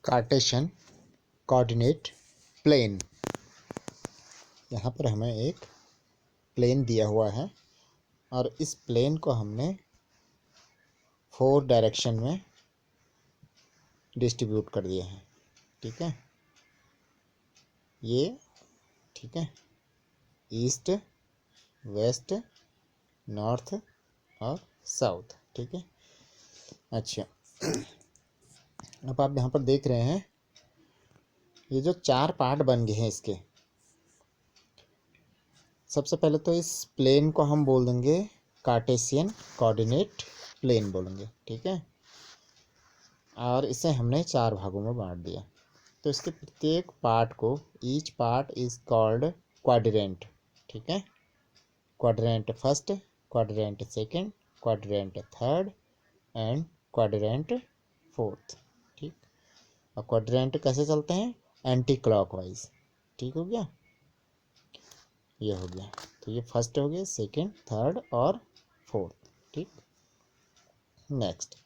Cartesian coordinate plane. यहाँ पर हमें एक प्लेन दिया हुआ है और इस प्लेन को हमने 4 डायरेक्शन में डिस्ट्रीब्यूट कर दिया है। ठीक है, ये ठीक है, ईस्ट, वेस्ट, नॉर्थ और साउथ। ठीक है, अच्छा अब आप यहाँ पर देख रहे हैं ये जो 4 पार्ट बन गए हैं इसके। सबसे पहले तो इस प्लेन को हम बोल देंगे कार्टेशियन कोऑर्डिनेट प्लेन बोलेंगे। ठीक है, और इसे हमने 4 भागों में बांट दिया। तो इसके प्रत्येक पार्ट को, each part is called quadrant. ठीक है, quadrant first, quadrant second, quadrant third and quadrant fourth. ठीक, और क्वाड्रेंट कैसे चलते हैं? Anti clockwise. ठीक हो गया, ये हो गया। तो ये फर्स्ट हो गया, सेकंड, थर्ड और फोर्थ। ठीक, नेक्स्ट,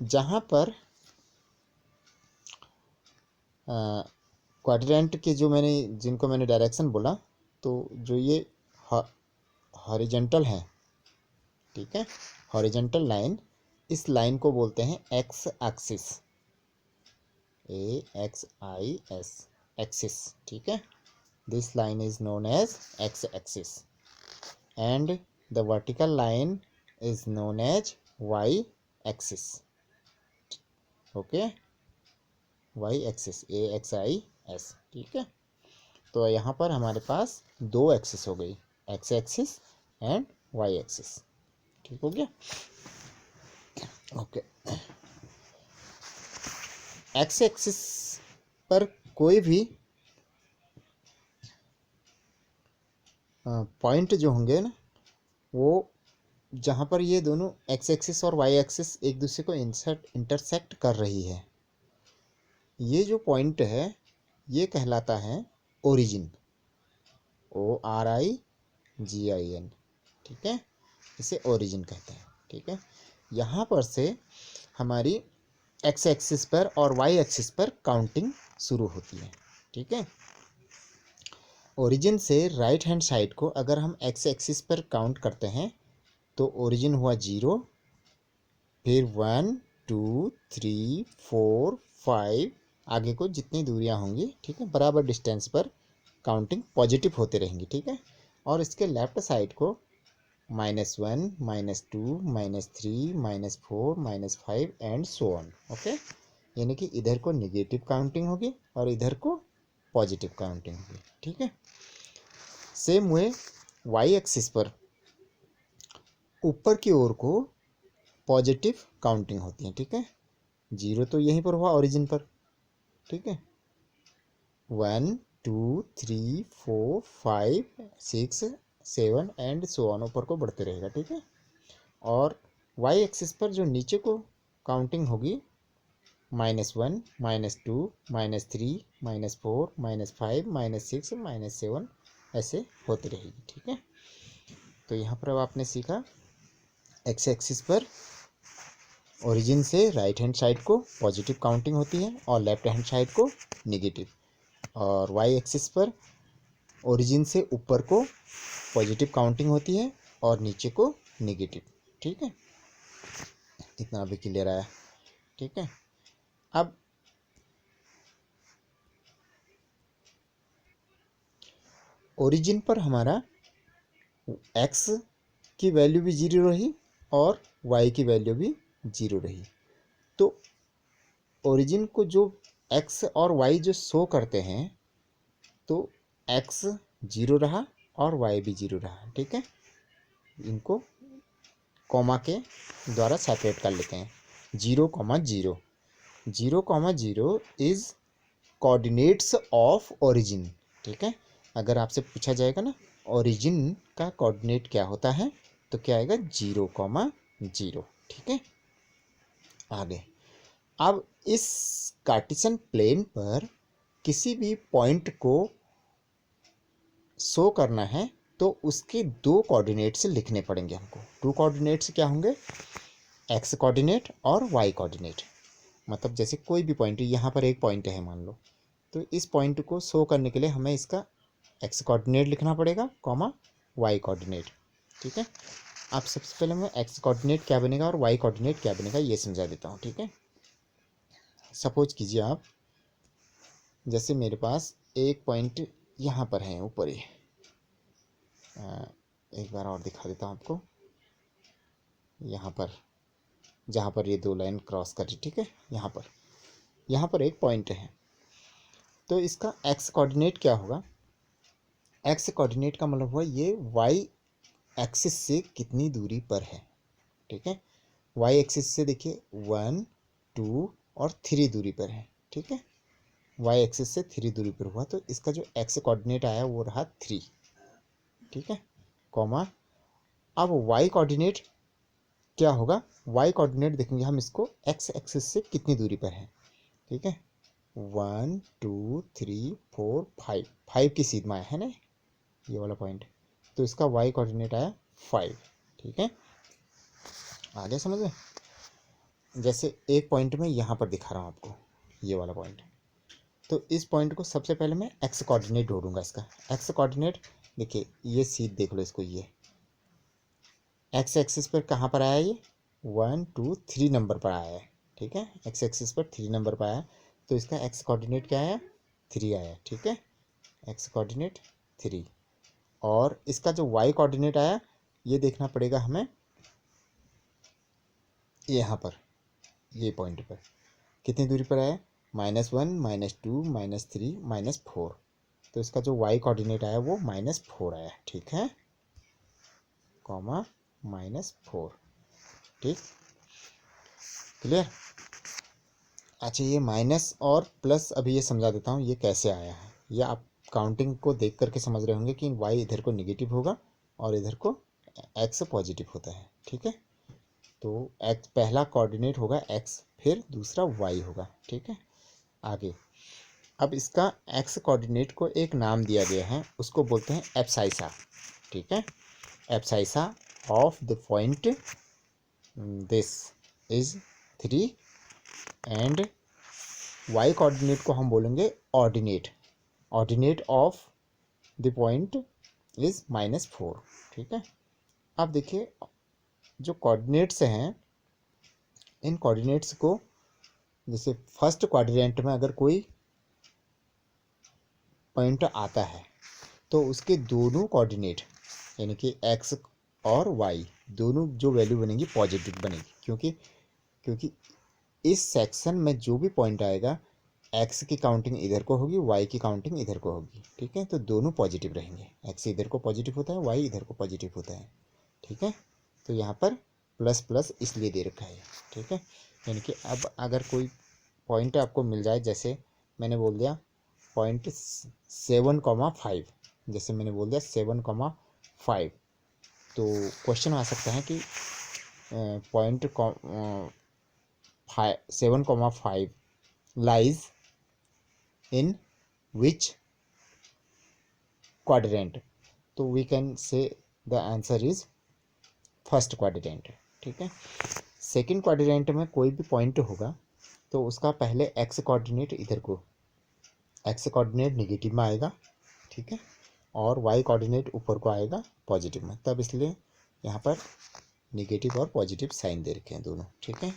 जहाँ पर क्वाड्रेंट के जिनको मैंने डायरेक्शन बोला, तो जो ये हॉरिजॉन्टल है, ठीक है, हॉरिजॉन्टल लाइन, इस लाइन को बोलते हैं एक्स एक्सिस, AXIS, एक्सिस। ठीक है, this line is known as X axis and the vertical line is known as Y axis. Okay, Y axis, AXIS। ठीक है, तो यहाँ पर हमारे पास 2 एक्सिस हो गई, X axis and Y axis. ठीक हो गया, ओके। एक्स एक्सिस पर कोई भी पॉइंट जो होंगे ना, वो जहाँ पर ये दोनों एक्स एक्सिस और वाई एक्सिस एक दूसरे को इंटरसेक्ट कर रही है, ये जो पॉइंट है ये कहलाता है ओरिजिन, ORIGIN। ठीक है, इसे ओरिजिन कहते हैं। ठीक है, यहाँ पर से हमारी एक्स एक्सिस पर और वाई एक्सिस पर काउंटिंग शुरू होती है। ठीक है, ओरिजिन से राइट हैंड साइड को अगर हम एक्स एक्सिस पर काउंट करते हैं तो ओरिजिन हुआ 0, फिर 1 2 3 4 5, आगे को जितनी दूरियां होंगी, ठीक है, बराबर डिस्टेंस पर काउंटिंग पॉजिटिव होते रहेंगी। ठीक है, और इसके लेफ्ट साइड को -1 -2 -3 -4 -5 एंड सो ऑन। ओके, यानी कि इधर को नेगेटिव काउंटिंग होगी और इधर को पॉजिटिव काउंटिंग होगी। ठीक है, सेम वे वाई एक्सिस पर ऊपर की ओर को पॉजिटिव काउंटिंग होती है। ठीक है, 0 तो यहीं पर हुआ ओरिजिन पर। ठीक है, 1 2 3 4 5 6 7 एंड सो ऑन, ऊपर को बढ़ते रहेगा। ठीक है, और वाई एक्सिस पर जो नीचे को काउंटिंग होगी, -1 -2 -3 -4 -5 -6 -7 ऐसे होती रहेगी। ठीक है, तो यहाँ पर अब आपने सीखा एक्स एक्सिस पर ओरिजिन से राइट हैंड साइड को पॉजिटिव काउंटिंग होती है और लेफ्ट हैंड साइड को नेगेटिव, और वाई एक्सिस पर ओरिजिन से ऊपर को पॉजिटिव काउंटिंग होती है और नीचे को नेगेटिव। ठीक है, इतना भी क्लियर आया। ठीक है, अब ओरिजिन पर हमारा एक्स की वैल्यू भी 0 रही और वाई की वैल्यू भी 0 रही। तो ओरिजिन को जो एक्स और वाई जो शो करते हैं, तो एक्स 0 रहा और वाई भी 0 रहा। ठीक है, इनको कॉमा के द्वारा सेपरेट कर लेते हैं। 0, 0, 0, 0 इज कोऑर्डिनेट्स ऑफ ओरिजिन। ठीक है, अगर आपसे पूछा जाएगा ना ओरिजिन का कोऑर्डिनेट क्या होता है, तो क्या आएगा? 0, 0। ठीक है, आगे अब इस कार्टेशियन प्लेन पर किसी भी पॉइंट को शो करना है तो उसके 2 कोऑर्डिनेट्स लिखने पड़ेंगे हमको। 2 कोऑर्डिनेट्स क्या होंगे? एक्स कोऑर्डिनेट और वाई कोऑर्डिनेट। मतलब जैसे कोई भी पॉइंट, यहाँ पर एक पॉइंट है मान लो, तो इस पॉइंट को शो करने के लिए हमें इसका एक्स कोऑर्डिनेट लिखना पड़ेगा, कॉमा वाई कोऑर्डिनेट। ठीक है, अब सबसे पहले मैं एक्स कोऑर्डिनेट क्या बनेगा और वाई कोऑर्डिनेट क्या बनेगा ये समझा देता हूँ। ठीक है, सपोज कीजिए आप, जैसे मेरे पास एक पॉइंट यहाँ पर है ऊपर ही, एक बार और दिखा देता हूँ आपको, यहाँ पर जहाँ पर ये दो लाइन क्रॉस कर रही, ठीक है, यहाँ पर एक पॉइंट है। तो इसका एक्स कोऑर्डिनेट क्या होगा, एक्स कोऑर्डिनेट का मतलब हुआ ये वाई एक्सिस से कितनी दूरी पर है। ठीक है, वाई एक्सिस से देखिए 1 2 और 3 दूरी पर है। ठीक है, वाई एक्सिस से 3 दूरी पर हुआ, तो इसका जो एक्स कोऑर्डिनेट आया वो रहा 3। ठीक है, कॉमा, अब वाई कोऑर्डिनेट क्या होगा, वाई कोऑर्डिनेट देखेंगे हम इसको एक्स एक्सिस से कितनी दूरी पर है। ठीक है, 1 2 3 4 5, 5 की सीध में आया है ना ये वाला पॉइंट, तो इसका वाई कोऑर्डिनेट आया 5। ठीक है, आगे समझ में। जैसे एक पॉइंट में यहाँ पर दिखा रहा हूँ आपको ये वाला पॉइंट, तो इस पॉइंट को सबसे पहले मैं एक्स कोऑर्डिनेट ढूंढूंगा। इसका एक्स कोऑर्डिनेट देखिए, ये सीध देख लो इसको, ये एक्स एक्सिस पर कहाँ पर आया, ये 1 2 3 नंबर पर आया है। ठीक है, एक्स एक्सिस पर 3 नंबर पर आया, तो इसका एक्स कोऑर्डिनेट क्या आया, 3 आया। ठीक है, एक्स कोऑर्डिनेट 3, और इसका जो वाई कोऑर्डिनेट आया ये देखना पड़ेगा हमें, यहाँ पर ये पॉइंट पर कितनी दूरी पर आया, -1 -2 -3 -4, तो इसका जो वाई कोऑर्डिनेट आया वो -4 आया। ठीक है, कॉमा -4। ठीक, क्लियर। अच्छा, ये माइनस और प्लस अभी ये समझा देता हूँ ये कैसे आया है। ये आप काउंटिंग को देख करके समझ रहे होंगे कि वाई इधर को निगेटिव होगा और इधर को एक्स पॉजिटिव होता है। ठीक है, तो एक्स पहला कोऑर्डिनेट होगा एक्स, फिर दूसरा वाई होगा। ठीक है, आगे अब इसका एक्स कोऑर्डिनेट को एक नाम दिया गया है, उसको बोलते हैं एब्साइसा। ठीक है, abscissa of the point this is 3, and Y coordinate को हम बोलेंगे ordinate, ordinate of the point is -4। ठीक है, अब देखिए जो कोऑर्डिनेट्स हैं, इन कोऑर्डिनेट्स को जैसे फर्स्ट क्वाड्रेंट में अगर कोई पॉइंट आता है तो उसके दोनों कोऑर्डिनेट यानी कि एक्स और वाई दोनों जो वैल्यू बनेगी पॉजिटिव बनेगी, क्योंकि इस सेक्शन में जो भी पॉइंट आएगा एक्स की काउंटिंग इधर को होगी, वाई की काउंटिंग इधर को होगी। ठीक है, तो दोनों पॉजिटिव रहेंगे, एक्स इधर को पॉजिटिव होता है, वाई इधर को पॉजिटिव होता है। ठीक है, तो यहाँ पर प्लस प्लस इसलिए दे रखा है। ठीक है, यानी कि अब अगर कोई पॉइंट आपको मिल जाए, जैसे मैंने बोल दिया पॉइंट 7,5, जैसे मैंने बोल दिया 7,5, तो क्वेश्चन आ सकता है कि point 7,5 lies in which quadrant, तो we can say the answer is first quadrant. ठीक है, सेकंड क्वाड्रेंट में कोई भी पॉइंट होगा तो उसका पहले एक्स कोऑर्डिनेट इधर को, एक्स कोऑर्डिनेट निगेटिव में आएगा। ठीक है, और वाई कोऑर्डिनेट ऊपर को आएगा पॉजिटिव में, तब इसलिए यहाँ पर निगेटिव और पॉजिटिव साइन दे रखे हैं दोनों। ठीक है,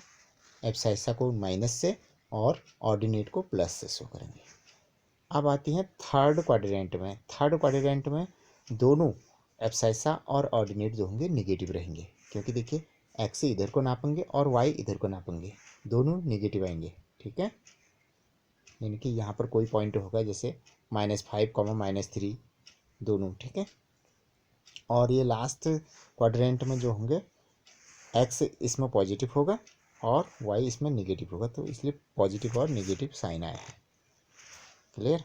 एब्साइसा को माइनस से और ऑर्डिनेट को प्लस से शो करेंगे। अब आती हैं थर्ड क्वाड्रेंट में, थर्ड क्वाड्रेंट में दोनों एब्साइसा और ऑर्डिनेट जो होंगे निगेटिव रहेंगे, क्योंकि देखिए एक्स इधर को नापेंगे और वाई इधर को नापेंगे, दोनों निगेटिव आएंगे। ठीक है, यानी कि यहाँ पर कोई पॉइंट होगा जैसे -5, -3 दोनों। ठीक है, और ये लास्ट क्वाड्रेंट में जो होंगे एक्स इसमें पॉजिटिव होगा और वाई इसमें निगेटिव होगा, तो इसलिए पॉजिटिव और निगेटिव साइन आया है। क्लियर।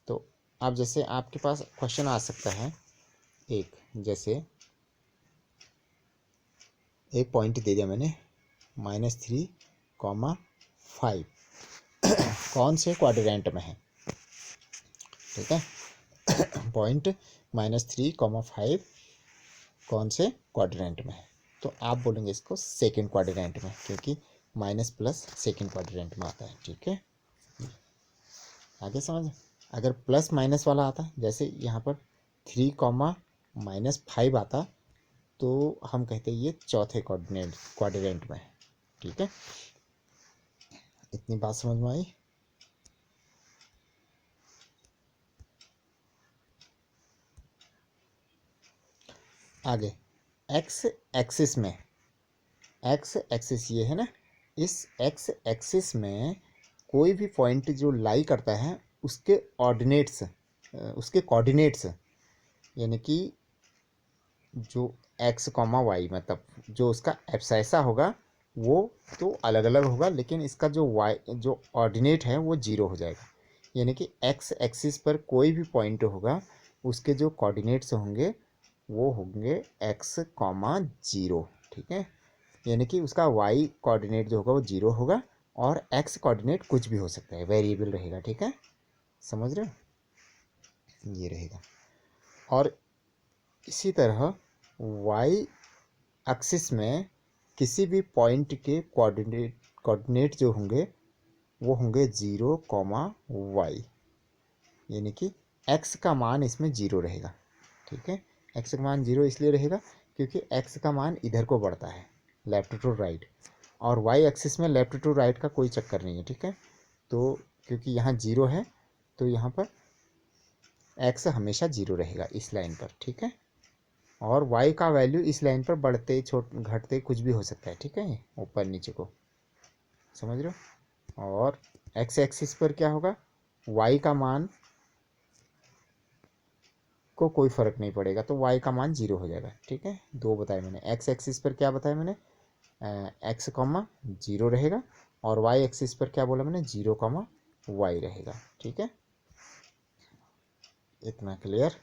तो अब जैसे आपके पास क्वेश्चन आ सकता है, एक जैसे एक पॉइंट दे दिया मैंने -3,5 कौन से क्वाड्रेंट में है। ठीक है, पॉइंट -3,5 कौन से क्वाड्रेंट में है, तो आप बोलेंगे इसको सेकंड क्वाड्रेंट में, क्योंकि माइनस प्लस सेकंड क्वाड्रेंट में आता है, ठीक है। आगे समझ, अगर प्लस माइनस वाला आता, जैसे यहाँ पर 3, -5 आता, तो हम कहते हैं ये चौथे क्वाड्रेंट में है, ठीक है। इतनी बात समझ में आई। आगे एक्स एक्सिस में, एक्स एक्सिस ये है ना, इस एक्स एक्सिस में कोई भी पॉइंट जो लाई करता है उसके ऑर्डिनेट्स, उसके कोऑर्डिनेट्स, यानी कि जो x, y, मतलब जो उसका एब्सैसा होगा वो तो अलग अलग होगा, लेकिन इसका जो y जो ऑर्डिनेट है वो जीरो हो जाएगा। यानी कि एक्स एक्सिस पर कोई भी पॉइंट होगा उसके जो कोऑर्डिनेट्स होंगे वो होंगे x, 0, ठीक है। यानी कि उसका y कोऑर्डिनेट जो होगा वो जीरो होगा और x कोऑर्डिनेट कुछ भी हो सकता है, वेरिएबल रहेगा, ठीक है। समझ रहे हो, ये रहेगा। और इसी तरह y एक्सिस में किसी भी पॉइंट के कोऑर्डिनेट जो होंगे वो होंगे 0, y, यानी कि x का मान इसमें 0 रहेगा, ठीक है। x का मान 0 इसलिए रहेगा क्योंकि x का मान इधर को बढ़ता है, लेफ्ट टू राइट, और y एक्सिस में लेफ्ट टू राइट का कोई चक्कर नहीं है, ठीक है। तो क्योंकि यहाँ 0 है तो यहाँ पर x हमेशा 0 रहेगा इस लाइन पर, ठीक है। और y का वैल्यू इस लाइन पर बढ़ते घटते कुछ भी हो सकता है, ठीक है, ऊपर नीचे को, समझ रहे हो। और x एक्सिस पर क्या होगा, y का मान को कोई फर्क नहीं पड़ेगा, तो y का मान 0 हो जाएगा, ठीक है। दो बताए मैंने, x एक्सिस पर क्या बताया मैंने, x, 0 रहेगा, और y एक्सिस पर क्या बोला मैंने, 0, y रहेगा, ठीक है। इतना क्लियर।